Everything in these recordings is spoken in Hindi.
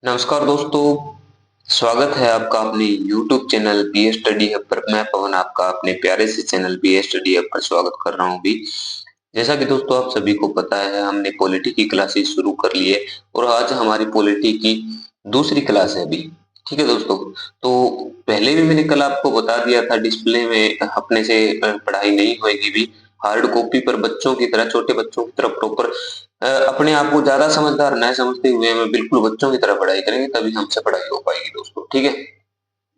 नमस्कार दोस्तों, स्वागत है आपका अपने YouTube channel B study hub पर। मैं पवन आपका अपने प्यारे से चैनल बी स्टडी हब पर स्वागत कर रहा हूँ भी। जैसा कि दोस्तों आप सभी को पता है, हमने पॉलिटी की क्लासेस शुरू कर ली है और आज हमारी पॉलिटी की दूसरी क्लास है अभी। ठीक है दोस्तों, तो पहले भी मैंने कल आपको बता दिया था डिस्प्ले में अपने से पढ़ाई नहीं होगी भी। हार्ड कॉपी पर बच्चों की तरह, छोटे बच्चों की तरह प्रॉपर अपने आप को ज्यादा समझदार न समझते हुए हमें बिल्कुल बच्चों की तरह पढ़ाई करेंगे, तभी हमसे पढ़ाई हो पाएगी दोस्तों। ठीक है,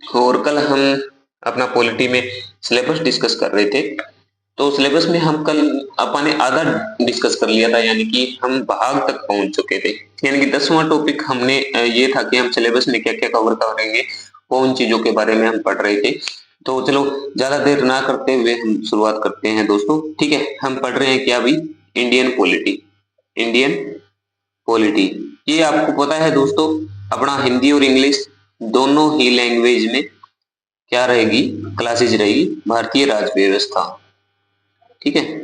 और कल हम अपना पॉलिटी में सिलेबस डिस्कस कर रहे थे। तो सिलेबस में हम कल अपने आधा डिस्कस कर लिया था, यानी कि हम भाग तक पहुंच चुके थे। यानी कि 10वां टॉपिक हमने ये था कि हम सिलेबस में क्या क्या कवर करेंगे, वो उन चीजों के बारे में हम पढ़ रहे थे। तो चलो ज्यादा देर ना करते हुए हम शुरुआत करते हैं दोस्तों। ठीक है, हम पढ़ रहे हैं क्या अभी? Indian polity. इंडियन पॉलिटी, ये आपको पता है दोस्तों, अपना हिंदी और इंग्लिश दोनों ही लैंग्वेज में क्या रहेगी, क्लासेज रहेगी भारतीय राज्य व्यवस्था। ठीक है,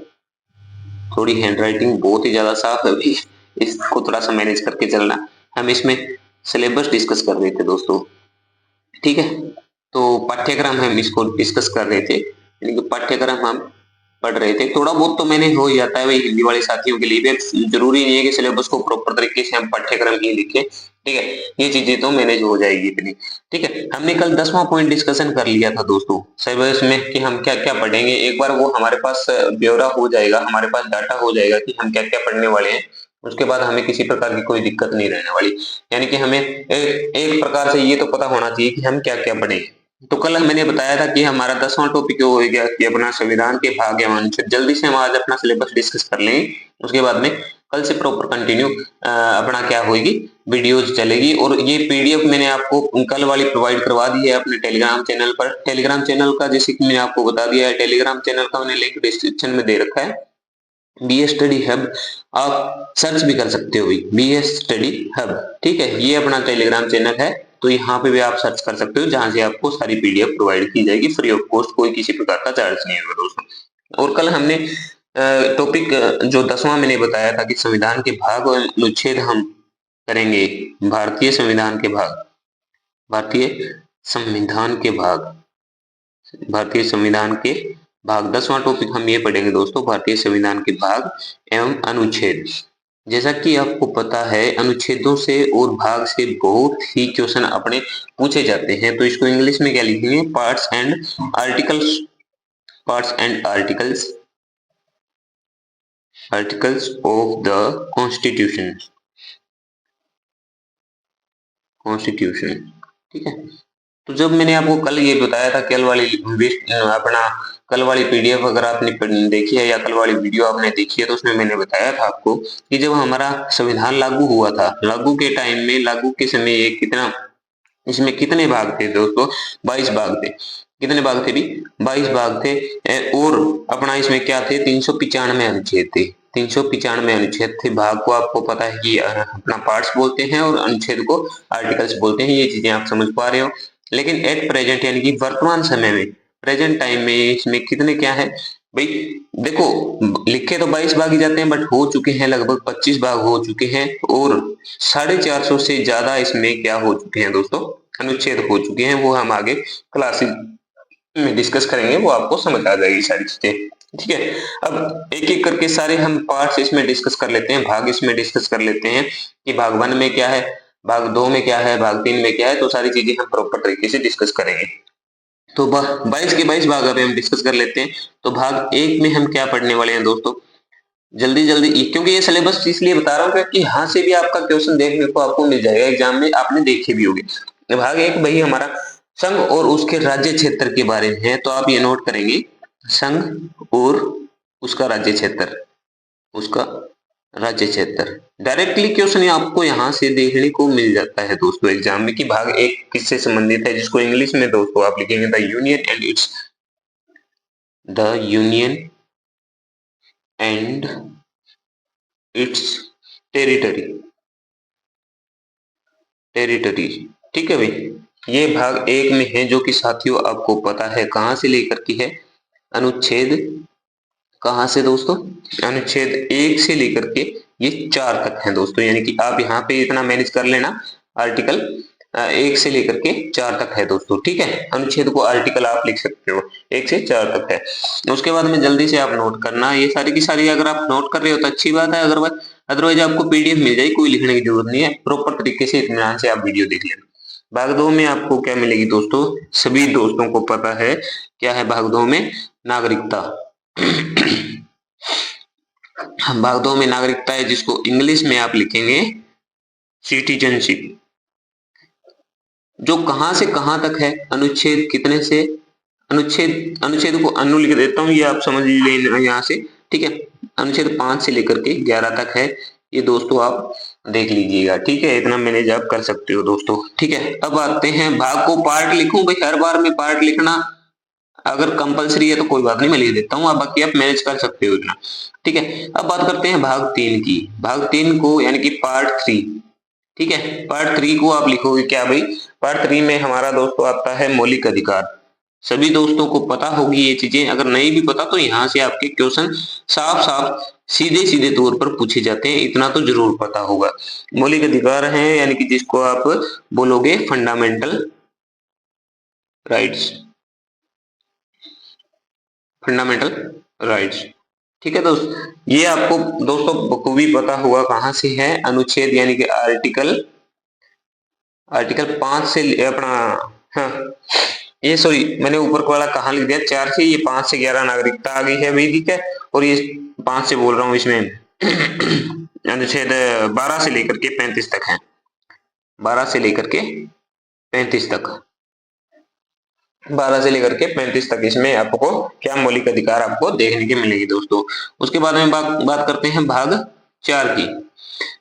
थोड़ी हैंडराइटिंग बहुत ही ज्यादा साफ है अभी, इसको थोड़ा सा मैनेज करके चलना। हम इसमें सिलेबस डिस्कस कर रहे थे दोस्तों। ठीक है, तो पाठ्यक्रम हम इसको डिस्कस कर रहे थे, यानी कि पाठ्यक्रम हम पढ़ रहे थे। थोड़ा बहुत तो मैंने हो ही जाता है भाई हिंदी वाले साथियों के लिए भी, जरूरी नहीं है कि सिलेबस को प्रॉपर तरीके से हम पाठ्यक्रम ही लिखें। ठीक है, ये चीजें तो मैनेज हो जाएगी इतनी। ठीक है, हमने कल 10वां पॉइंट डिस्कशन कर लिया था दोस्तों सिलेबस में कि हम क्या क्या पढ़ेंगे। एक बार वो हमारे पास ब्यौरा हो जाएगा, हमारे पास डाटा हो जाएगा कि हम क्या क्या पढ़ने वाले हैं, उसके बाद हमें किसी प्रकार की कोई दिक्कत नहीं रहने वाली। यानी कि हमें एक प्रकार से ये तो पता होना चाहिए कि हम क्या क्या पढ़ेंगे। तो कल मैंने बताया था कि हमारा 10वां टॉपिक हो गया कि अपना संविधान के भाग एवं अनुच्छेद। जल्दी से हम आज अपना सिलेबस डिस्कस कर लेंगे, उसके बाद में कल से प्रॉपर कंटिन्यू अपना क्या होगी, वीडियोज चलेगी। और ये पीडीएफ मैंने आपको कल वाली प्रोवाइड करवा दी है अपने टेलीग्राम चैनल पर। टेलीग्राम चैनल का जैसे कि मैंने आपको बता दिया है, टेलीग्राम चैनल का मैंने लिंक डिस्क्रिप्शन में दे रखा है, बी स्टडी हब। आप सर्च भी कर सकते हो बी स्टडी हब। ठीक है, ये अपना टेलीग्राम चैनल है, तो यहाँ पे भी आप सर्च कर सकते हो, जहां से आपको सारी पीडीएफ प्रोवाइड की जाएगी फ्री ऑफ कॉस्ट, कोई किसी प्रकार का चार्ज नहीं होगा दोस्तों। और कल हमने टॉपिक जो 10वां मैंने बताया था कि संविधान के भाग और अनुच्छेद हम करेंगे। भारतीय संविधान के भाग, भारतीय संविधान के भाग, भारतीय संविधान के भाग 10वां टॉपिक हम ये पढ़ेंगे दोस्तों, भारतीय संविधान के भाग एवं अनुच्छेद। जैसा कि आपको पता है, अनुच्छेदों से और भाग से बहुत ही क्वेश्चन अपने पूछे जाते हैं। तो इसको इंग्लिश में क्या लिखेंगे? Parts and articles, parts and articles, articles of the constitution, constitution. ठीक है, तो जब मैंने आपको कल ये बताया था, कल वाली अपना कल वाली पीडीएफ अगर आपने देखी है या कल वाली वीडियो आपने देखी है, तो उसमें मैंने बताया था आपको कि जब हमारा संविधान लागू हुआ था, लागू के टाइम में, लागू के समय ये कितना, इसमें कितने भाग थे दोस्तों? 22 भाग थे। कितने भाग थे भी? 22 भाग थे। और अपना इसमें क्या थे? 395 अनुच्छेद थे। 395 अनुच्छेद थे। भाग को आपको पता है कि अपना पार्ट्स बोलते हैं और अनुच्छेद को आर्टिकल्स बोलते हैं। ये चीजें आप समझ पा रहे हो। लेकिन एट प्रेजेंट यानी कि वर्तमान समय में, प्रेजेंट टाइम में इसमें कितने क्या है भाई? देखो, लिखे तो 22 भाग ही जाते हैं, बट हो चुके हैं लगभग 25 भाग हो चुके हैं, और 450 से ज्यादा इसमें क्या हो चुके हैं दोस्तों? अनुच्छेद हो चुके हैं। वो हम आगे क्लासेस में डिस्कस करेंगे, वो आपको समझ आ जाएगी सारी चीजें। ठीक है, अब एक एक करके सारे हम पार्ट्स इसमें डिस्कस कर लेते हैं, भाग इसमें डिस्कस कर लेते हैं कि भाग 1 में क्या है, भाग 2 में क्या है, भाग 3 में क्या है। तो सारी चीजें हम प्रॉपर तरीके से डिस्कस करेंगे। तो 22 के 22 भाग अभी हम डिस्कस कर लेते हैं। तो भाग 1 में हम क्या पढ़ने वाले हैं दोस्तों? जल्दी जल्दी, क्योंकि ये सिलेबस इसलिए बता रहा हूँ कि यहाँ से भी आपका क्वेश्चन देखने को आपको मिल जाएगा एग्जाम में, आपने देखे भी होंगे। भाग 1 भाई हमारा संघ और उसके राज्य क्षेत्र के बारे में है, तो आप ये नोट करेंगे, संघ और उसका राज्य क्षेत्र, उसका राज्य क्षेत्र। डायरेक्टली क्वेश्चन आपको यहाँ से देखने को मिल जाता है दोस्तों एग्जाम में कि भाग 1 किससे संबंधित है, जिसको इंग्लिश में दोस्तों आप लिखेंगे the union and it's, the union and it's territory, territory. ठीक है भाई, ये भाग 1 में है, जो कि साथियों आपको पता है कहां से लेकर की है, अनुच्छेद, कहां से दोस्तों? अनुच्छेद 1 से लेकर के ये 4 तक है दोस्तों। यानी कि आप यहाँ पे इतना मैनेज कर लेना, आर्टिकल 1 से लेकर के 4 तक है दोस्तों, ठीक है। अनुच्छेद को आर्टिकल आप लिख सकते हो, 1 से 4 तक है। उसके बाद में जल्दी से आप नोट करना, ये सारी की सारी अगर आप नोट कर रहे हो तो अच्छी बात है, अदरवाइज आपको पीडीएफ मिल जाएगी, कोई लिखने की जरूरत नहीं है, प्रॉपर तरीके से इत्मीनान से आप वीडियो देख लेना। भाग 2 में आपको क्या मिलेगी दोस्तों, सभी दोस्तों को पता है क्या है भाग 2 में, नागरिकता। भाग 2 में नागरिकता है, जिसको इंग्लिश में आप लिखेंगे सिटीजनशिप, जो कहां से कहां तक है, अनुच्छेद कितने से, अनुच्छेद को अनु लिख देता हूं, ये आप समझ लेना यहाँ से, ठीक है। अनुच्छेद 5 से लेकर के 11 तक है, ये दोस्तों आप देख लीजिएगा, ठीक है। इतना मैनेज आप कर सकते हो दोस्तों, ठीक है। अब आते हैं भाग को पार्ट लिखूं, भाई हर बार में पार्ट लिखना अगर कंपलसरी है तो कोई बात नहीं, मैं लिख देता हूँ, आप बाकी आप मैनेज कर सकते हो इतना, ठीक है। अब बात करते हैं भाग 3 की। भाग 3 को यानी कि पार्ट 3, ठीक है। पार्ट 3 को आप लिखोगे क्या भाई, पार्ट 3 में हमारा दोस्तों आता है मौलिक अधिकार। सभी दोस्तों को पता होगी ये चीजें, अगर नहीं भी पता तो यहाँ से आपके क्वेश्चन साफ साफ सीधे सीधे तौर पर पूछे जाते हैं, इतना तो जरूर पता होगा। मौलिक अधिकार हैं यानी कि जिसको आप बोलोगे फंडामेंटल राइट्स, फंडामेंटल राइट्स, ठीक है दोस्त। ये आपको दोस्तों बखूबी पता होगा कहां से है, अनुच्छेद यानी कि आर्टिकल 5 से अपना, हाँ ये सॉरी मैंने ऊपर वाला कहाँ लिख दिया, 4 से, ये 5 से 11 नागरिकता आ गई है भाई, ठीक है। और ये 5 से बोल रहा हूँ, इसमें अनुच्छेद 12 से लेकर के 35 तक है, 12 से लेकर के 35 तक, 12 से लेकर के 35 तक इसमें आपको क्या मौलिक अधिकार आपको देखने के मिलेगी दोस्तों। उसके बाद में बात करते हैं भाग 4 की।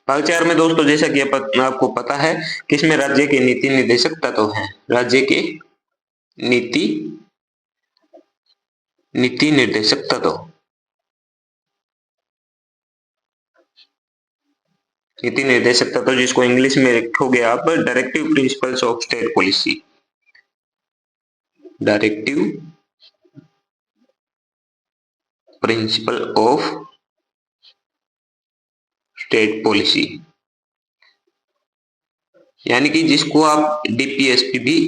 भाग 4 में दोस्तों जैसा कि आपको पता है कि इसमें राज्य के नीति निर्देशक तत्व हैं, राज्य के नीति निर्देशक तत्व, नीति निर्देशक तत्व जिसको इंग्लिश में लिखोगे आप directive principles of state policy, directive principle of state policy, यानी कि जिसको आप डीपीएसपी भी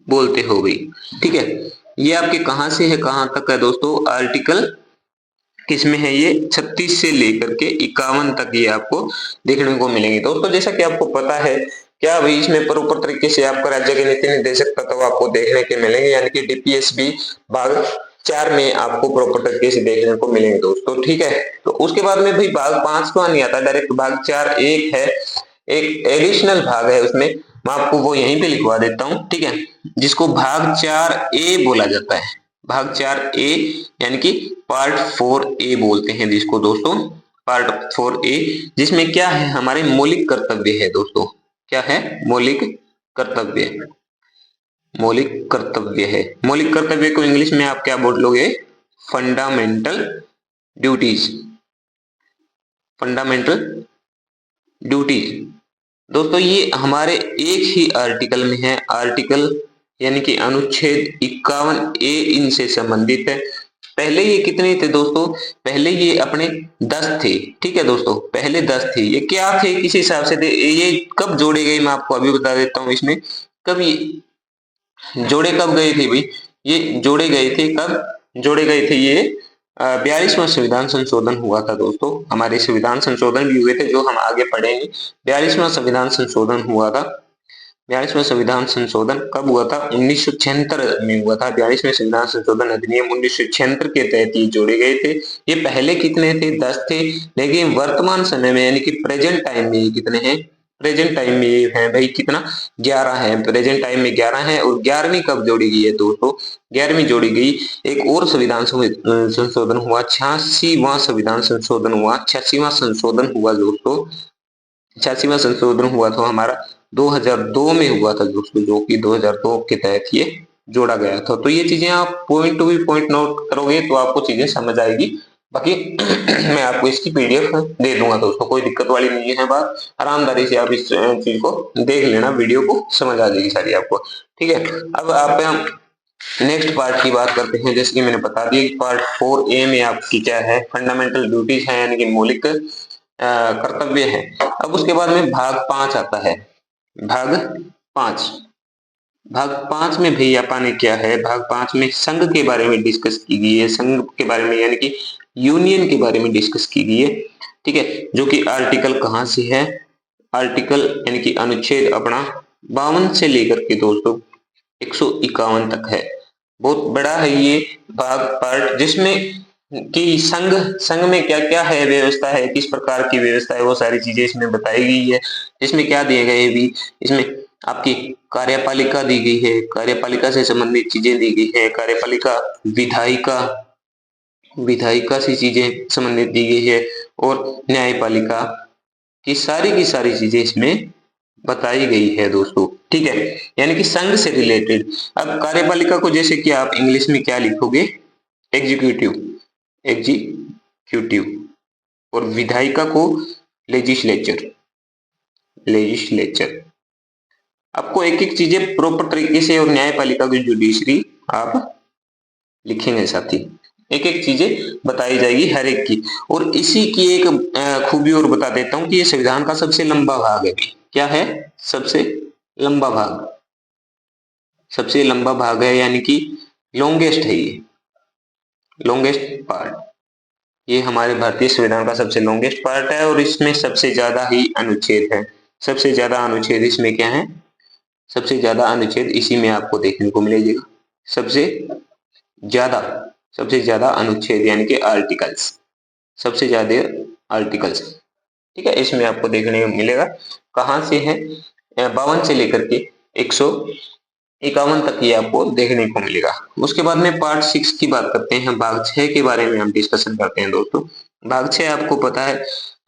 बोलते हो गई, ठीक है। ये आपके कहां से है कहां तक है दोस्तों, आर्टिकल किसमें है ये 36 से लेकर के 51 तक ये आपको देखने को मिलेंगे दोस्तों। जैसा कि आपको पता है क्या भाई, इसमें प्रॉपर तरीके से आपको राज्य के नीति निर्देशक तत्व आपको देखने के मिलेंगे, यानी कि डीपीएसपी भाग 4 में आपको प्रॉपर तरीके से देखने को मिलेंगे दोस्तों, ठीक है। तो उसके बाद में भाई भाग 5 तो नहीं आता, डायरेक्ट भाग 4 एक है, एक एडिशनल भाग है उसमें, मैं आपको वो यहीं पे लिखवा देता हूँ, ठीक है, जिसको भाग 4A बोला जाता है। भाग 4A यानी कि पार्ट 4A बोलते हैं जिसको दोस्तों, पार्ट 4A, जिसमें क्या है, हमारे मौलिक कर्तव्य है दोस्तों। क्या है, मौलिक कर्तव्य, मौलिक कर्तव्य है। मौलिक कर्तव्य को इंग्लिश में आप क्या बोलोगे, फंडामेंटल ड्यूटीज, फंडामेंटल ड्यूटीज दोस्तों। ये हमारे एक ही आर्टिकल में है, आर्टिकल यानी कि अनुच्छेद 51A इनसे संबंधित है। पहले ये कितने थे दोस्तों, पहले ये अपने 10 थे, ठीक है दोस्तों, पहले 10 थे। ये क्या थे, किस हिसाब से थे, ये कब जोड़े गए मैं आपको अभी बता देता हूँ। इसमें कब ये जोड़े कब गए थे भाई, ये जोड़े गए थे कब, जोड़े गए थे ये 42वां संविधान संशोधन हुआ था दोस्तों। हमारे संविधान संशोधन भी हुए थे जो हम आगे पढ़ेंगे। 42वां संविधान संशोधन हुआ था, 42वां संविधान संशोधन कब हुआ था, 1976 में हुआ था। 42वें संविधान संशोधन अधिनियम 1976 के तहत ये जोड़े गए थे। ये पहले कितने थे, 10 थे, लेकिन वर्तमान समय में यानी कि प्रेजेंट टाइम में ये कितने हैं, प्रेजेंट टाइम में ये है भाई कितना, 11 है, प्रेजेंट टाइम में 11 है। और 11वीं कब जोड़ी गई है दोस्तों, 11वीं जोड़ी गई, एक और संविधान संशोधन हुआ, 86वां संविधान संशोधन हुआ, 86वां संशोधन हुआ दोस्तों, 86वां संशोधन हुआ था हमारा 2002 में हुआ था दोस्तों, जो कि 2002 के तहत ये जोड़ा गया था। तो ये चीजें आप पॉइंट टू भी पॉइंट नोट करोगे तो आपको चीजें समझ आएगी। बाकी मैं आपको इसकी पीडीएफ दे दूंगा दोस्तों, कोई दिक्कत वाली नहीं है बात, आरामदारी से आप इस चीज को देख लेना, वीडियो को समझ आ जाएगी सारी आपको, ठीक है। अब आप नेक्स्ट पार्ट की बात करते हैं। जैसे कि मैंने बता दिया कि पार्ट 4A में आपकी क्या है, फंडामेंटल ड्यूटीज है, यानी कि मौलिक कर्तव्य है। अब उसके बाद में भाग 5 आता है, भाग 5। भाग 5 में भैया पाने क्या है, भाग 5 में संघ के बारे में डिस्कस की गई है, संघ के बारे में यानी कि यूनियन के बारे में डिस्कस की गई है। ठीक है, जो कि आर्टिकल कहाँ से है, आर्टिकल यानी कि अनुच्छेद अपना 52 से लेकर के दोस्तों 151 तक है। बहुत बड़ा है ये भाग पार्ट, जिसमें कि संघ संघ में क्या क्या है, व्यवस्था है, किस प्रकार की व्यवस्था है, वो सारी चीजें इसमें बताई गई है। इसमें क्या दिए गए भी, इसमें आपकी कार्यपालिका दी गई है, कार्यपालिका से संबंधित चीजें दी गई है, कार्यपालिका विधायिका विधायिका से चीजें संबंधित दी गई है, और न्यायपालिका की सारी चीजें इसमें बताई गई है दोस्तों। ठीक है, यानी कि संघ से रिलेटेड। अब कार्यपालिका को जैसे कि आप इंग्लिश में क्या लिखोगे, एग्जीक्यूटिव, एग्जीक्यूटिव, और विधायिका को लेजिस्लेचर, लेजिस्लेचर। आपको एक एक चीजें प्रॉपर तरीके से, और न्यायपालिका की जुडिशरी आप लिखेंगे साथी, एक एक चीजें बताई जाएगी हर एक की। और इसी की एक खूबी और बता देता हूं कि ये संविधान का सबसे लंबा भाग है। क्या है, सबसे लंबा भाग, सबसे लंबा भाग है, यानी कि लॉन्गेस्ट है ये, लॉन्गेस्ट पार्ट। ये हमारे भारतीय संविधान का सबसे लॉन्गेस्ट पार्ट है, और इसमें सबसे ज्यादा ही अनुच्छेद है। सबसे ज्यादा अनुच्छेद इसमें क्या है, सबसे ज्यादा अनुच्छेद इसी में आपको देखने को मिलेगा। सबसे ज्यादा, सबसे ज्यादा अनुच्छेद यानी कि आर्टिकल्स, सबसे ज्यादा आर्टिकल्स। ठीक है, इसमें आपको देखने को मिलेगा। कहाँ से है, 52 से लेकर के 151 तक ये आपको देखने को मिलेगा। उसके बाद में पार्ट 6 की बात करते हैं, भाग 6 के बारे में हम डिस्कशन करते हैं दोस्तों। भाग 6 आपको पता है,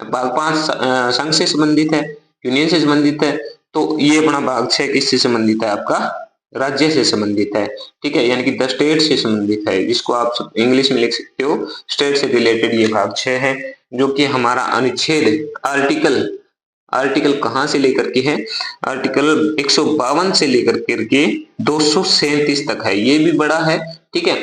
भाग 5 संघ से संबंधित है, यूनियन से संबंधित है, तो ये अपना भाग 6 किससे संबंधित है, आपका राज्य से संबंधित है। ठीक है, यानी कि द स्टेट से संबंधित है, जिसको आप इंग्लिश में लिख सकते हो स्टेट से रिलेटेड ये भाग 6 है। जो कि हमारा अनुच्छेद, आर्टिकल, आर्टिकल कहाँ से लेकर के है, आर्टिकल 152 से लेकर के 237 तक है। ये भी बड़ा है। ठीक है,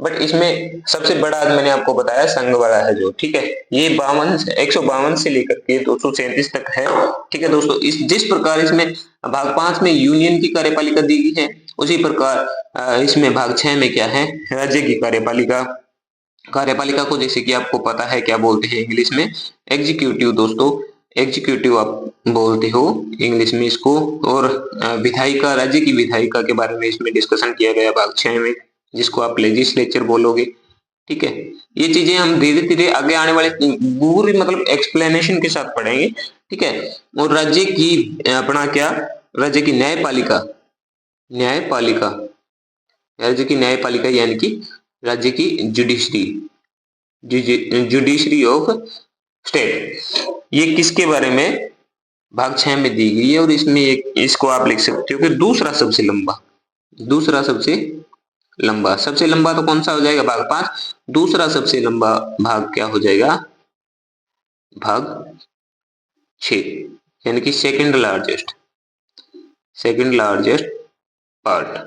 बट इसमें सबसे बड़ा आज मैंने आपको बताया संघ वाला है जो। ठीक है, ये 152 से लेकर के 237 तक है। ठीक है दोस्तों, इस जिस प्रकार इसमें भाग 5 में यूनियन की कार्यपालिका दी गई है, उसी प्रकार इसमें भाग 6 में क्या है, राज्य की कार्यपालिका। कार्यपालिका को जैसे कि आपको पता है क्या बोलते हैं इंग्लिश में, एग्जीक्यूटिव दोस्तों, एग्जीक्यूटिव आप बोलते हो इंग्लिश में इसको। और विधायिका, राज्य की विधायिका के बारे में इसमें डिस्कशन किया गया भाग 6 में, जिसको आप लेजिस्लेचर बोलोगे। ठीक है, ये चीजें हम धीरे धीरे आगे आने वाले पूरी मतलब एक्सप्लेनेशन के साथ पढ़ेंगे। ठीक है, और राज्य की अपना क्या, राज्य की न्यायपालिका, न्यायपालिका, राज्य की न्यायपालिका यानी कि राज्य की जुडिशरी, जुडिशरी ऑफ स्टेट, ये किसके बारे में भाग 6 में दी गई है। और इसमें एक, इसको आप लिख सकते हो कि दूसरा सबसे लंबा, दूसरा सबसे लंबा, सबसे लंबा तो कौन सा हो जाएगा, भाग 5। दूसरा सबसे लंबा भाग क्या हो जाएगा, भाग 6, यानी कि second largest, second largest part.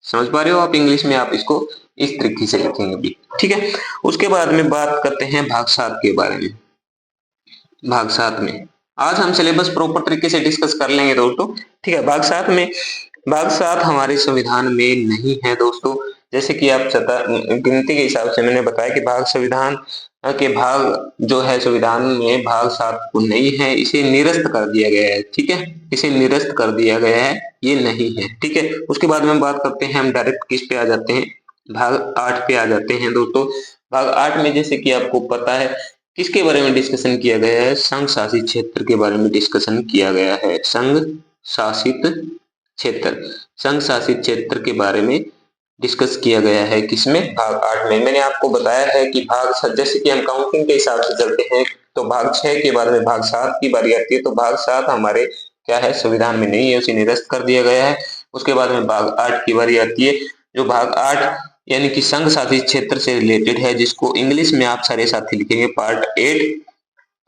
समझ पा रहे हो आप, इंग्लिश में आप इसको इस तरीके से लिखेंगे भी। ठीक है, उसके बाद में बात करते हैं भाग 7 के बारे में। भाग 7 में आज हम सिलेबस प्रॉपर तरीके से डिस्कस कर लेंगे दोस्तों। ठीक है, भाग 7 में, भाग 7 हमारे संविधान में नहीं है दोस्तों। जैसे कि आप गिनती के हिसाब से मैंने बताया कि भाग संविधान के भाग जो है संविधान में भाग 7 को नहीं है, इसे निरस्त कर दिया गया है। ठीक है, इसे निरस्त कर दिया गया है, ये नहीं है। ठीक है, उसके बाद में बात करते हैं हम डायरेक्ट किस पे आ जाते हैं, भाग 8 पे आ जाते हैं दोस्तों। भाग 8 में जैसे कि आपको पता है किसके बारे में डिस्कशन किया गया है, संघ शासित क्षेत्र के बारे में डिस्कशन किया गया है। संघ शासित क्षेत्र, संघ शासित क्षेत्र के बारे में डिस्कस किया गया है किसमें, भाग 8 में। मैंने आपको बताया है कि भाग, जैसे कि हम काउंटिंग के हिसाब से चलते हैं, तो भाग 6 के बाद में भाग 7 की बारी आती है। तो भाग 7 हमारे क्या है, संविधान में नहीं है, उसे निरस्त कर दिया गया है। उसके बाद में भाग 8 की बारी आती है, जो भाग 8 यानी कि संघ शासित क्षेत्र से रिलेटेड है, जिसको इंग्लिश में आप सारे साथी लिखेंगे पार्ट 8।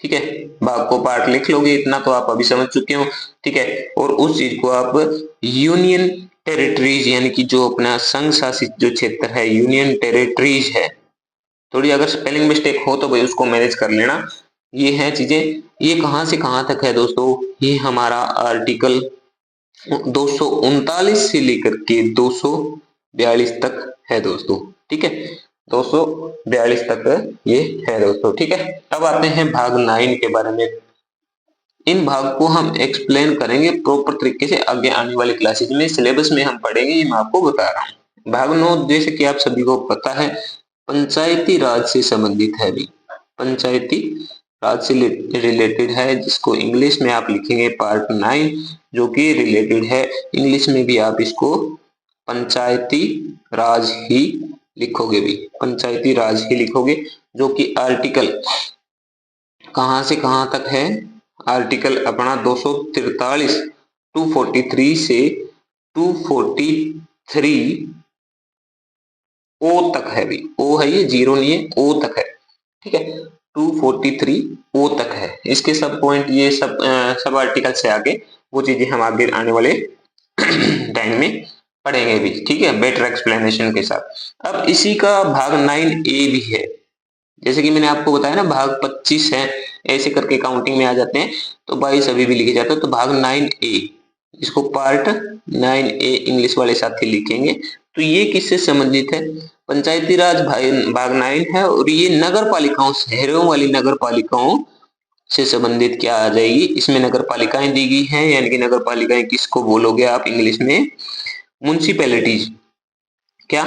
ठीक है, भाग को पार्ट लिख लोगे, इतना तो आप अभी समझ चुके हो। ठीक है, और उस चीज को आप यूनियन टेरिटरीज यानी कि जो अपना संघ शासित जो क्षेत्र है, यूनियन टेरिटरीज है, थोड़ी अगर स्पेलिंग मिस्टेक हो तो भाई उसको मैनेज कर लेना। ये है चीजें, ये कहां से कहां तक है दोस्तों, ये हमारा आर्टिकल 239 से लेकर के 242 तक है दोस्तों। ठीक है, 242 तक ये है दोस्तों। ठीक है, अब आते हैं भाग 9 के बारे में। इन भाग को हम एक्सप्लेन करेंगे प्रॉपर तरीके से आगे आने वाली क्लासेज में, सिलेबस में हम पढ़ेंगे, ये मैं आपको बता रहा हूँ। भाग 9 जैसे कि आप सभी को पता है पंचायती राज से संबंधित है भी, पंचायती राज से रिलेटेड है, जिसको इंग्लिश में आप लिखेंगे पार्ट 9, जो कि रिलेटेड है। इंग्लिश में भी आप इसको पंचायती राज ही लिखोगे भी, पंचायती राज ही लिखोगे, जो कि आर्टिकल कहां से कहां तक है, आर्टिकल अपना 243 243 से 243 ओ तक है भी, ओ है ये, जीरो नहीं है, ओ तक है। ठीक है, 243 ओ तक है। इसके सब पॉइंट ये सब आर्टिकल से आगे वो चीजें हम आगे आने वाले टाइम में पढ़ेंगे भी। ठीक है, बेटर एक्सप्लेनेशन के साथ। अब इसी का भाग 9A भी है, जैसे कि मैंने आपको बताया ना भाग 25 है, ऐसे करके काउंटिंग में आ जाते हैं, तो 22 अभी भी लिखे जाते हैं। तो भाग 9A, इसको पार्ट 9A इंग्लिश वाले साथी लिखेंगे। तो ये किससे संबंधित है, पंचायती राज भाग 9 है, और ये नगर पालिकाओं, शहरों वाली नगर पालिकाओं से संबंधित क्या आ जाएगी, इसमें नगर पालिकाएं दी गई हैं, यानी कि नगर पालिकाएं किसको बोलोगे आप इंग्लिश में, म्युनिसिपैलिटीज। क्या,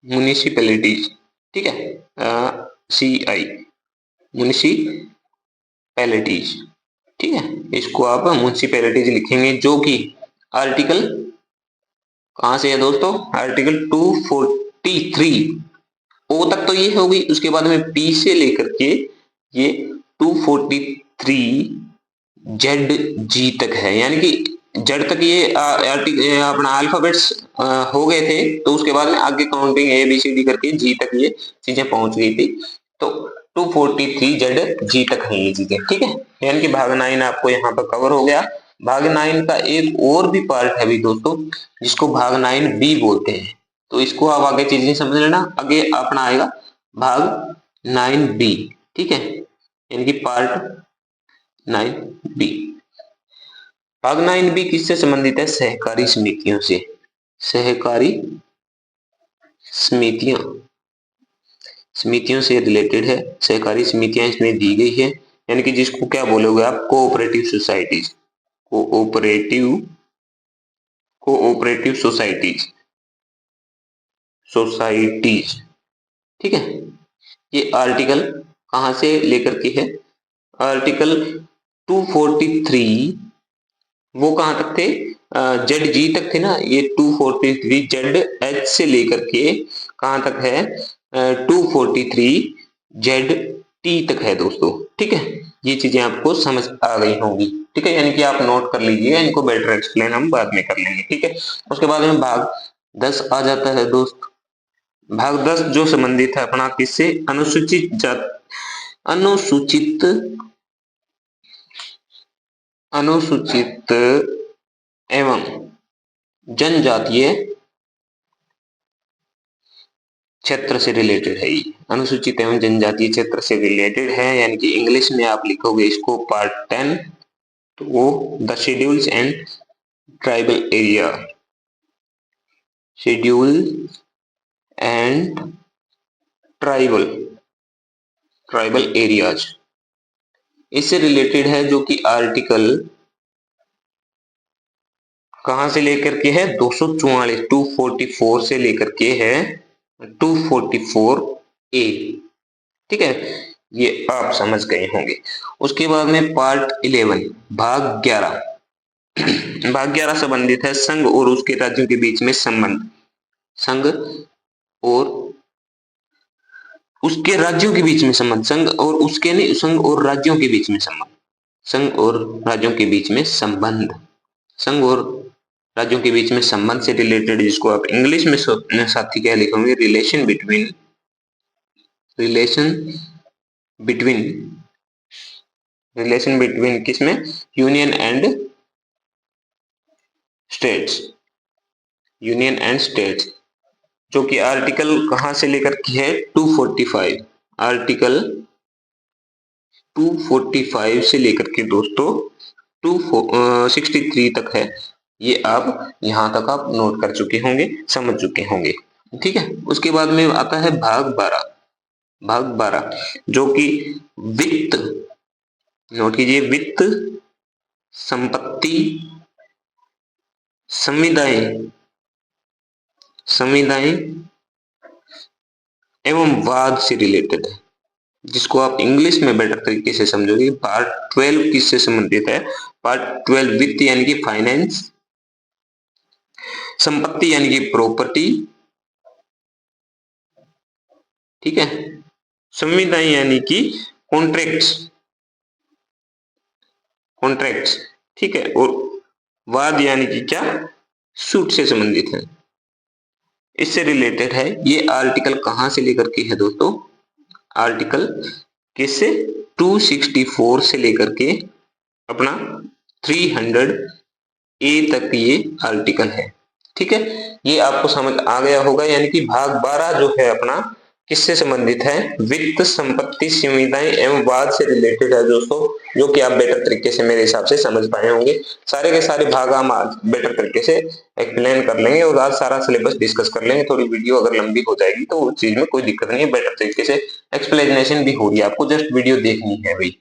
म्युनिसिपैलिटीज। ठीक है, CI, म्युनिसिपैलिटीज। ठीक है, इसको आप म्युनिसिपैलिटीज लिखेंगे, जो कि आर्टिकल कहां से है दोस्तों, आर्टिकल 243 ओ तक तो ये हो गई, उसके बाद में पी से लेकर के ये 243 जेड जी तक है, यानी कि जेड तक ये अपना अल्फाबेट्स हो गए थे, तो उसके बाद में आगे counting A B C D करके जी तक ये चीजें पहुंच गई थी। तो 243 जेड जी तक है ये चीजें। ठीक है, यानी कि भाग 9 आपको यहाँ पर कवर हो गया। भाग 9 का एक और भी पार्ट है भी दोस्तों, जिसको भाग 9B बोलते हैं। तो इसको आप आगे चीजें समझ लेना, आगे अपना आएगा भाग 9B। ठीक है, यानी कि पार्ट 9B। भाग 9B किससे संबंधित है, सहकारी समितियों से, सहकारी समितियां, समितियों से रिलेटेड है। सहकारी समितियां इसमें दी गई है, यानी कि जिसको क्या बोलोगे आप, cooperative societies, cooperative cooperative societies, societies. ठीक है, ये आर्टिकल कहां से लेकर के है, आर्टिकल 243 वो कहां तक थे, जेड जी तक थे ना, ये 243 जेड एच से लेकर के कहां तक है, 243 जेड टी तक है दोस्तों। ठीक है, ये चीजें आपको समझ आ गई होंगी। ठीक है, यानी कि आप नोट कर लीजिएगा, इनको बेटर एक्सप्लेन हम बाद में कर लेंगे। ठीक है, उसके बाद में भाग 10 आ जाता है दोस्त। भाग 10 जो संबंधित है अपना किससे, अनुसूचित जात, अनुसूचित अनुसूचित एवं जनजातीय क्षेत्र से रिलेटेड है। ये अनुसूचित एवं जनजातीय क्षेत्र से रिलेटेड है, यानी कि इंग्लिश में आप लिखोगे इसको पार्ट 10, तो वो the schedules and tribal area, schedule and tribal tribal areas, इससे रिलेटेड है, जो कि आर्टिकल कहां से लेकर के है, 244 244 से लेकर के है 244A। ठीक है, ये आप समझ गए होंगे। उसके बाद में पार्ट 11 भाग 11 भाग 11 संबंधित है संघ और उसके राज्यों के बीच में संबंध, संघ और उसके राज्यों के बीच में संबंध, संघ और उसके नहीं, संघ और राज्यों के बीच में संबंध, संघ और राज्यों के बीच में संबंध, संघ और राज्यों के बीच में संबंध से रिलेटेड, जिसको आप इंग्लिश में साथी क्या लिखोगे, relation between, relation between, relation between किसमें, union and states, union and states, जो कि आर्टिकल कहां से लेकर के है, 245, आर्टिकल 245 से लेकर के दोस्तों 263 तक है। ये आप यहाँ तक आप नोट कर चुके होंगे, समझ चुके होंगे। ठीक है, उसके बाद में आता है भाग 12। भाग 12 जो कि वित्त, नोट कीजिए, वित्त, संपत्ति, संविदाएं, संविदाएं एवं वाद से रिलेटेड है, जिसको आप इंग्लिश में बेटर तरीके से समझोगे। पार्ट 12 किससे संबंधित है? पार्ट 12 वित्त यानी कि फाइनेंस, संपत्ति यानी कि प्रॉपर्टी, ठीक है, संविदाएं यानी कि कॉन्ट्रैक्ट्स, कॉन्ट्रैक्ट्स, ठीक है, और वाद यानी कि क्या? सूट से संबंधित है, इससे रिलेटेड है। ये आर्टिकल कहां से लेकर के है दोस्तों? आर्टिकल किससे? 264 से लेकर के अपना 300 ए तक ये आर्टिकल है। ठीक है, ये आपको समझ आ गया होगा। यानी कि भाग 12 जो है अपना किससे संबंधित है? वित्त, संपत्ति, संविदाएं एवं वाद से रिलेटेड है दोस्तों, जो कि आप बेटर तरीके से मेरे हिसाब से समझ पाए होंगे। सारे के सारे भाग हम आज बेटर तरीके से एक्सप्लेन कर लेंगे और आज सारा सिलेबस डिस्कस कर लेंगे। थोड़ी वीडियो अगर लंबी हो जाएगी तो उस चीज में कोई दिक्कत नहीं है, बेटर तरीके से एक्सप्लेनेशन भी हो रही है, आपको जस्ट वीडियो देखनी है भाई।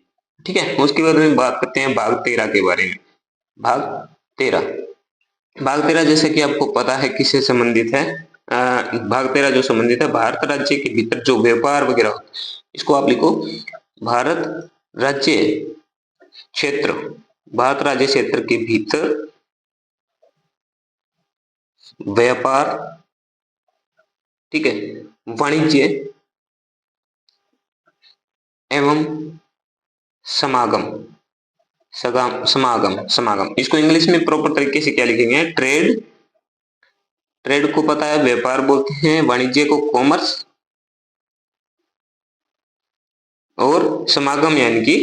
ठीक है, उसके बाद में बात करते हैं भाग 13 के बारे में। भाग 13, भाग 13 जैसे कि आपको पता है किससे संबंधित है? भाग 13 जो संबंधित है भारत राज्य के भीतर जो व्यापार वगैरह होता है, इसको आप लिखो भारत राज्य क्षेत्र, भारत राज्य क्षेत्र के भीतर व्यापार, ठीक है, वाणिज्य एवं समागम, समागम, समागम, इसको इंग्लिश में प्रॉपर तरीके से क्या लिखेंगे? ट्रेड, ट्रेड को पता है व्यापार बोलते हैं, वाणिज्य को कॉमर्स, और समागम यानी कि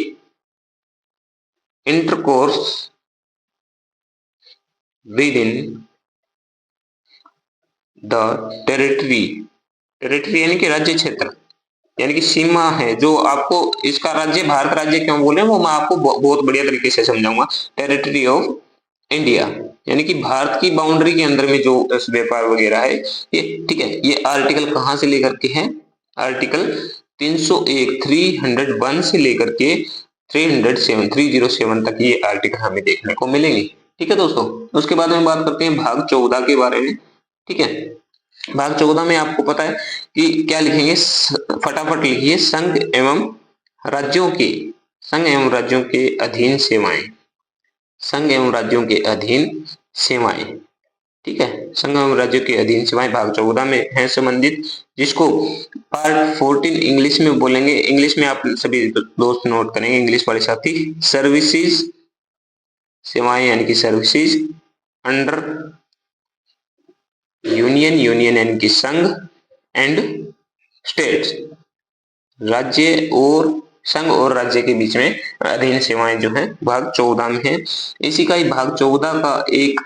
intercourse with in the territory, territory यानी कि राज्य क्षेत्र, यानी कि सीमा है जो आपको, इसका राज्य भारत राज्य क्यों बोले वो मैं आपको बहुत बढ़िया तरीके से समझाऊंगा। टेरिटरी ऑफ इंडिया यानी कि भारत की बाउंड्री के अंदर में जो व्यापार वगैरह है ये, ठीक है। ये आर्टिकल कहां से लेकर के है? आर्टिकल 301, 301 से लेकर के 307, 307 तक ये आर्टिकल हमें देखने को मिलेंगे। ठीक है दोस्तों, उसके बाद में बात करते हैं भाग 14 के बारे में। ठीक है, भाग 14 में आपको पता है कि क्या लिखेंगे? फटाफट लिखिए, संघ एवं राज्यों के, संघ एवं राज्यों के अधीन सेवाएं, संघ एवं राज्यों के अधीन सेवाएं, ठीक है, संघ एवं राज्यों के अधीन सेवाएं भाग 14 में है संबंधित, जिसको पार्ट 14 इंग्लिश में बोलेंगे। इंग्लिश में आप सभी दोस्त नोट करेंगे, इंग्लिश वाले साथी, सर्विसेज, सेवाएं यानी कि सर्विसेज, अंडर यूनियन, यूनियन यानी कि संघ, एंड स्टेट्स, राज्य और संघ और राज्य के बीच में अधीन सेवाएं जो है भाग 14 में है। इसी का ही भाग 14 का एक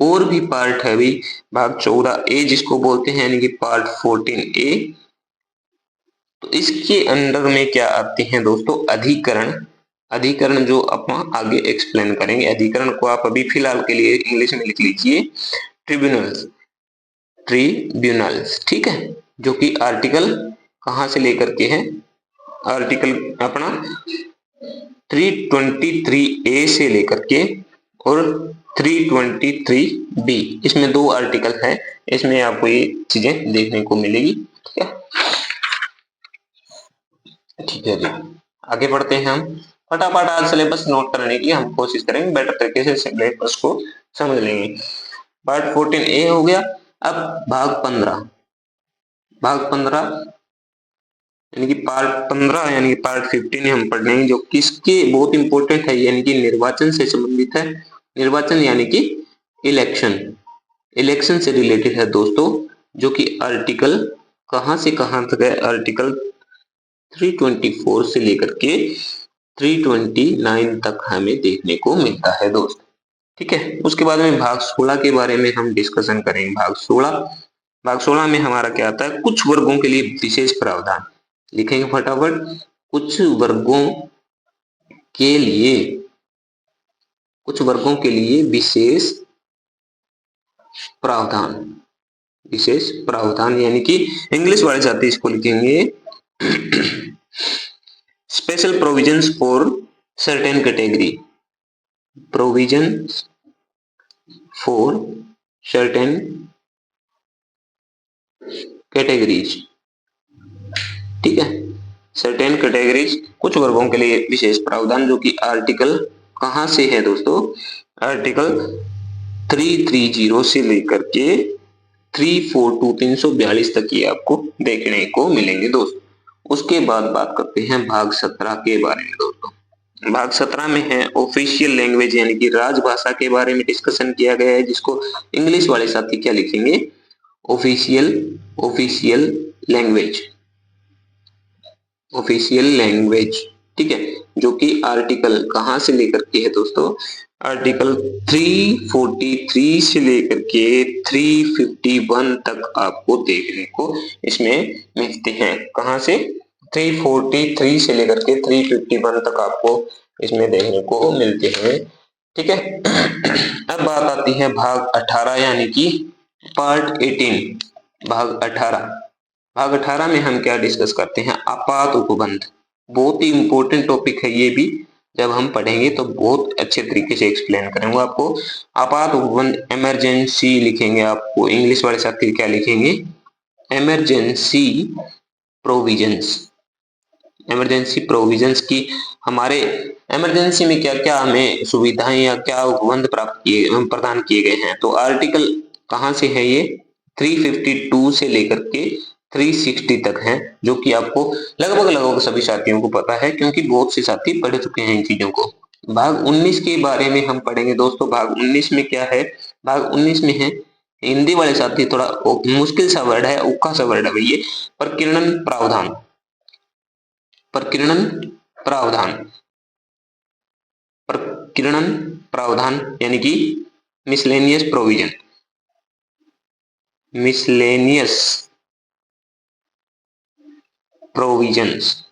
और भी पार्ट है भी, भाग 14 ए जिसको बोलते हैं, यानी कि पार्ट 14 ए। तो इसके अंदर में क्या आते हैं दोस्तों? अधिकरण, अधिकरण जो अपन आगे एक्सप्लेन करेंगे। अधिकरण को आप अभी फिलहाल के लिए इंग्लिश में लिख लीजिए ट्रिब्यूनल्स, ट्रिब्यूनल्स, ठीक है, जो कि आर्टिकल कहां से लेकर के है? आर्टिकल अपना 323 ए से लेकर के और 323 बी, इसमें दो आर्टिकल है, इसमें आपको ये चीजें देखने को मिलेगी। ठीक है, ठीक है जी, आगे बढ़ते हैं हम। फटाफट आज सिलेबस नोट करने की हम कोशिश करेंगे, बेटर तरीके से सिलेबस को समझ लेंगे। पार्ट 14 ए हो गया। अब भाग 15, भाग 15 यानी कि पार्ट 15 यानी कि पार्ट 15 हम पढ़ रहे हैं, जो किसके बहुत इंपॉर्टेंट है, यानी कि निर्वाचन से संबंधित है। निर्वाचन यानी कि इलेक्शन, इलेक्शन से रिलेटेड है दोस्तों, जो कि आर्टिकल कहां से कहां तक है? आर्टिकल 324 से लेकर के 329 तक हमें देखने को मिलता है दोस्त। ठीक है, उसके बाद में भाग 16 के बारे में हम डिस्कशन करेंगे। भाग 16, भाग 16 में हमारा क्या आता है? कुछ वर्गों के लिए विशेष प्रावधान, लिखेंगे फटाफट, कुछ वर्गों के लिए, कुछ वर्गों के लिए विशेष प्रावधान, विशेष प्रावधान यानी कि इंग्लिश वाले साथी इसको लिखेंगे special provisions for certain category, provisions for certain categories, ठीक है। सर्टेन कैटेगरीज, कुछ वर्गों के लिए विशेष प्रावधान, जो कि आर्टिकल कहां से है दोस्तों, आर्टिकल 330 से लेकर के 342 तक ये आपको देखने को मिलेंगे दोस्तों। उसके बाद बात करते हैं भाग 17 के बारे में दोस्तों। भाग 17 में है ऑफिशियल लैंग्वेज यानी कि राजभाषा के बारे में डिस्कशन किया गया है, जिसको इंग्लिश वाले साथी क्या लिखेंगे, official, official language, official language, ठीक है। जो कि आर्टिकल कहां से लेकर के है दोस्तों, आर्टिकल 343 से लेकर के 351 तक आपको देखने को इसमें मिलते हैं। कहां से, 343 से लेकर के 351 तक आपको इसमें देखने को मिलते हैं, ठीक है। अब बात आती है भाग 18 यानी कि पार्ट 18, भाग 18। भाग 18 में हम क्या डिस्कस करते हैं, आपात उपबंध। बहुत ही इंपॉर्टेंट टॉपिक है ये भी, जब हम पढ़ेंगे तो बहुत अच्छे तरीके से एक्सप्लेन करेंगे आपको। आपात उपबंध, इमरजेंसी लिखेंगे आपको, इंग्लिश वाले साथी क्या लिखेंगे, इमरजेंसी प्रोविजंस, इमरजेंसी प्रोविजंस की हमारे इमरजेंसी में क्या क्या हमें सुविधाएं या क्या उपबंध प्राप्त किए, प्रदान किए गए हैं। तो आर्टिकल कहां से है ये, 352 से लेकर के 360 तक है, जो कि आपको लगभग सभी साथियों को पता है, क्योंकि बहुत से साथी पढ़ चुके हैं इन चीजों को। भाग 19 के बारे में हम पढ़ेंगे दोस्तों। भाग 19 में क्या है, भाग 19 में है, हिंदी वाले साथी थोड़ा मुश्किल सा वर्ड है, उक्का सा वर्ड है भैया, प्रकीर्णन प्रावधान, प्रकीर्णन प्रावधान, प्रकीर्णन प्रावधान यानी कि miscellaneous provision, miscellaneous provisions.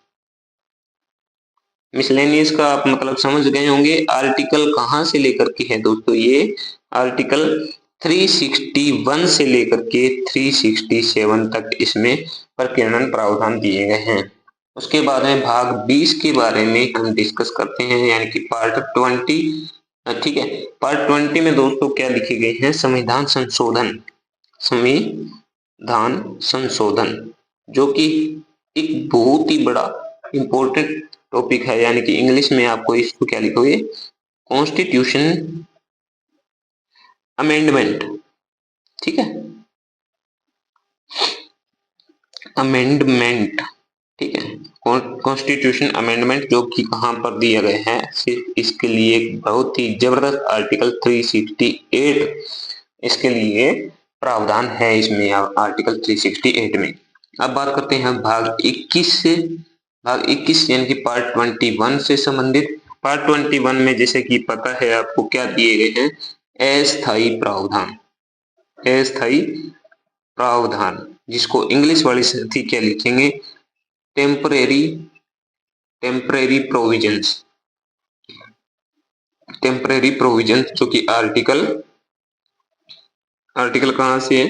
Miscellaneous का आप मतलब समझ गए होंगे। आर्टिकल कहां से लेकर के है दोस्तों, ये आर्टिकल 361 से लेकर के 367 तक इसमें प्रकीर्णन प्रावधान दिए गए हैं। उसके बाद में भाग 20 के बारे में हम डिस्कस करते हैं, यानी कि पार्ट 20, ठीक है। पार्ट 20 में दोस्तों क्या लिखे गए हैं, संविधान संशोधन, संविधान संशोधन, जो कि एक बहुत ही बड़ा इंपॉर्टेंट टॉपिक है, यानी कि इंग्लिश में आपको इसको क्या लिखोगे, कॉन्स्टिट्यूशन अमेंडमेंट, ठीक है, अमेंडमेंट, ठीक है, कॉन्स्टिट्यूशन अमेंडमेंट, जो कि कहां पर दिया गया है, सिर्फ इसके लिए एक बहुत ही जबरदस्त आर्टिकल 368 इसके लिए प्रावधान है इसमें, आर्टिकल 368 में। अब बात करते हैं भाग 21 से, भाग 21 यानी कि पार्ट 21 से संबंधित। पार्ट 21 में जैसे कि पता है आपको क्या दिए गए हैं, अस्थायी प्रावधान, अस्थायी प्रावधान, जिसको इंग्लिश वाले साथी क्या लिखेंगे, temporary, temporary provisions, temporary provisions, जो कि आर्टिकल कहां से है,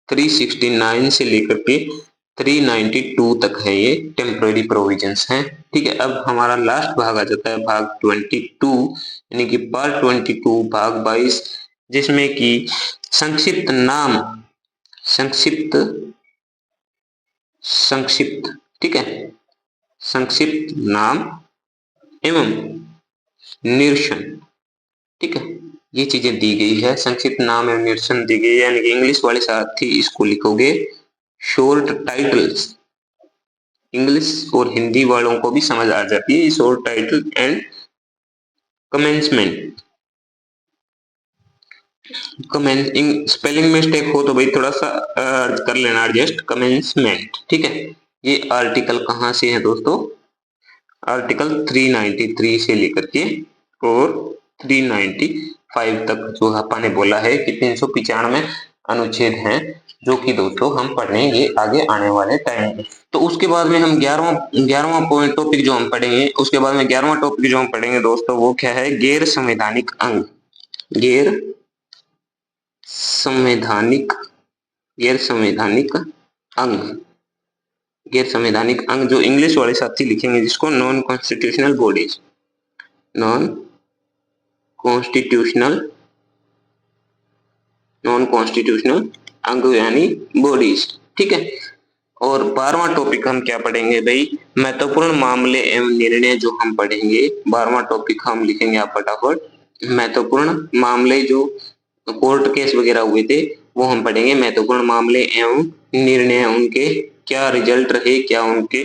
369 से लेकर के 392 तक है, ये टेम्परेरी प्रोविजंस हैं, ठीक है। अब हमारा लास्ट भाग आ जाता है भाग 22 यानी कि पार्ट 22, भाग 22, जिसमें कि संक्षिप्त नाम, संक्षिप्त, संक्षिप्त, ठीक है, संक्षिप्त नाम एवं निरसन, ठीक है, ये चीजें दी गई है। संक्षिप्त नाम एवं निरसन दी गई है, यानी कि इंग्लिश वाले साथी इसको लिखोगे शॉर्ट टाइटल्स, इंग्लिश और हिंदी वालों को भी समझ आ जाती है, short title and commencement, spelling mistake हो तो भाई थोड़ा सा कर लेना एडजस्ट, कमेंसमेंट, ठीक है। ये आर्टिकल कहां से है दोस्तों, आर्टिकल 393 से लेकर के और 395 तक, जो अपन ने बोला है कि 395 अनुच्छेद हैं, जो कि दोस्तों हम पढ़ेंगे आगे आने वाले टाइम में। तो उसके बाद में हम 11वां पॉइंट टॉपिक जो हम पढ़ेंगे, उसके बाद में 11वां टॉपिक जो हम पढ़ेंगे दोस्तों, वो क्या है, गैर संवैधानिक अंग, गैर संवैधानिक गैर संवैधानिक अंग, गैर संवैधानिक अंग जो इंग्लिश वाले साथी लिखेंगे जिसको non constitutional bodies, non constitutional अंग यानी बॉडीज। ठीक है। और 12वां टॉपिक हम क्या पढ़ेंगे भाई, महत्वपूर्ण मामले एवं निर्णय जो हम पढ़ेंगे। 12वां टॉपिक हम लिखेंगे आप फटाफट, महत्वपूर्ण मामले जो कोर्ट केस वगैरह हुए थे वो हम पढ़ेंगे। महत्वपूर्ण मामले एवं निर्णय, उनके क्या रिजल्ट रहे, क्या उनके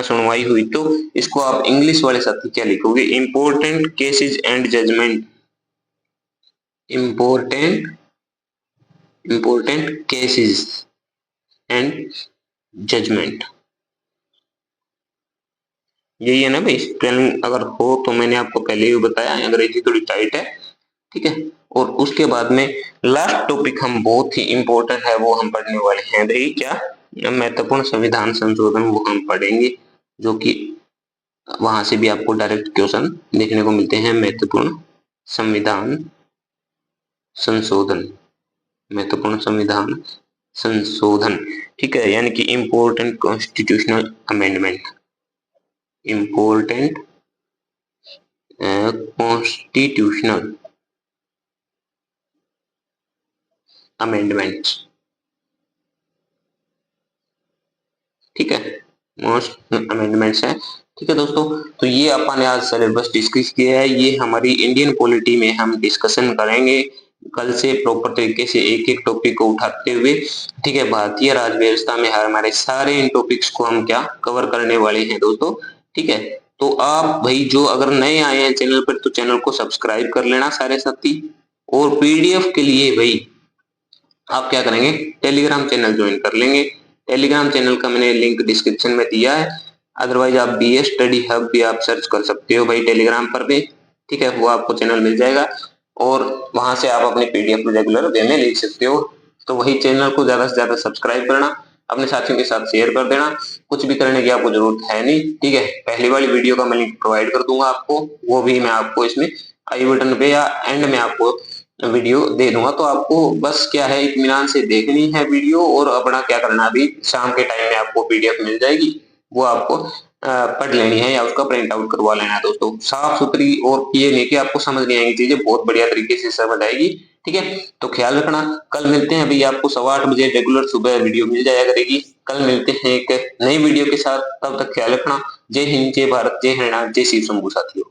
सुनवाई हुई। तो इसको आप इंग्लिश वाले साथी क्या लिखोगे, important cases and judgment, important cases and judgment. यही है ना भाई स्पेलिंग, अगर हो तो मैंने आपको पहले ही बताया, अंग्रेजी थोड़ी टाइट है। ठीक है। और उसके बाद में लास्ट टॉपिक हम बहुत ही इंपॉर्टेंट है वो हम पढ़ने वाले हैं भाई, क्या, महत्वपूर्ण संविधान संशोधन, वो हम पढ़ेंगे, जो कि वहां से भी आपको डायरेक्ट क्वेश्चन देखने को मिलते हैं। महत्वपूर्ण संविधान संशोधन, महत्वपूर्ण संविधान संशोधन। ठीक है, यानी कि important constitutional amendment, important constitutional amendments. ठीक है, मोस्ट अमेंडमेंट्स है। ठीक है दोस्तों, तो ये अपन ने आज सिलेबस डिस्कस किया है, ये हमारी इंडियन पॉलिटी में हम डिस्कशन करेंगे कल से प्रॉपर तरीके से एक एक टॉपिक को उठाते हुए। ठीक है, भारतीय राज्य व्यवस्था में हमारे सारे इन टॉपिक्स को हम क्या कवर करने वाले हैं दोस्तों। ठीक है, तो आप भाई जो अगर नए आए हैं चैनल पर तो चैनल को सब्सक्राइब कर लेना सारे साथी। और पीडीएफ के लिए भाई आप क्या करेंगे, टेलीग्राम चैनल ज्वाइन कर लेंगे। टेलीग्राम चैनल का मैंने लिंक डिस्क्रिप्शन में दिया है, अदरवाइज आप बीएस स्टडी हब भी आप सर्च कर सकते हो भाई टेलीग्राम पर भी। ठीक है, वो आपको चैनल मिल जाएगा और वहां से आप अपने पीडीएफ रेगुलर वे में लिख सकते हो। तो वही चैनल को ज्यादा से ज्यादा सब्सक्राइब करना, अपने साथियों के साथ शेयर कर देना, कुछ भी करने की आपको जरूरत है नहीं। ठीक है, पहली वाली वीडियो का मैं लिंक प्रोवाइड कर दूंगा आपको, वो भी मैं आपको इसमें आई बटन पे या एंड में आपको वीडियो दे दूंगा। तो आपको बस क्या है, इत्मीनान से देखनी है वीडियो और अपना क्या करना, अभी शाम के टाइम में आपको पीडीएफ मिल जाएगी, वो आपको पढ़ लेनी है या उसका प्रिंट आउट करवा लेना है दोस्तों। साफ सुथरी, और ये नहीं कि आपको समझ नहीं आएंगी चीजें, बहुत बढ़िया तरीके से समझ आएगी। ठीक है, तो ख्याल रखना, कल मिलते हैं भैया, आपको 8:15 बजे रेगुलर सुबह वीडियो मिल जाया करेगी। कल मिलते हैं एक नई वीडियो के साथ, तब तक ख्याल रखना। जय हिंद, जय भारत, जय हरियाणा, जय शिव शंभू साथियों।